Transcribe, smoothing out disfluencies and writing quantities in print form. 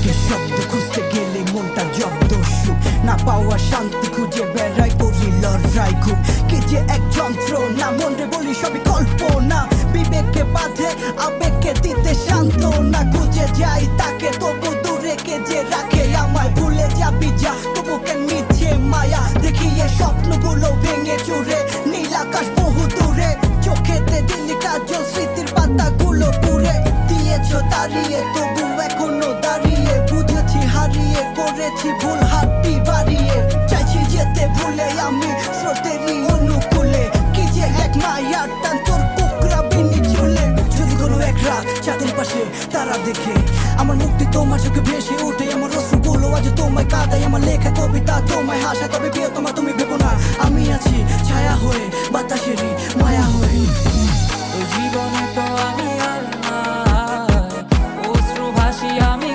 সুখের শব্দ খুঁজতে গেলে মনটা জব্দ সুখ না পাওয়া শান্তি খুঁজে বেড়াই করি লড়াই খুব কি যে এক যন্ত্রণা মনে বলি সবই কল্পনা বিবেককে বাঁধে আবেগকে দিতে শান্ত না খুঁজে যাই তাকে তবু দূরে কে যে রাখে আমায় ভুলে যাবি যা তবু কেন মিছে মায়া দেখিয়ে স্বপ্নগুলো ভেঙে চুরে নীল আকাশ বহু দূরে চোখেতে দিলি কাজল স্মৃতির পাতাগুলো পুড়ে দিয়েছ তাড়িয়ে তবু এখনো দাঁড়িয়ে বুঝেছি হারিয়ে করেছি ভুল হাতটি বাড়িয়ে চাইছি যেতে ভুলে আমি স্রোতেরই অনুকূলে কি যে এক মায়ার টান তোর কুকরা বিনি চুলে যদি কোনো এক রাত চাঁদের পাশে তারা দেখে আমার মুক্তি তোমার চোখে ভেসে ওঠে আমার রসগুলো আজ তোমায় কাঁদাই আমার লেখা কবিতা তোমায় হাসা তবে প্রিয় তোমার তুমি ভেবো না আমি আছি ছায়া হয়ে বাতাসেরই মায়া হয়ে জীবনে তো আমি আর না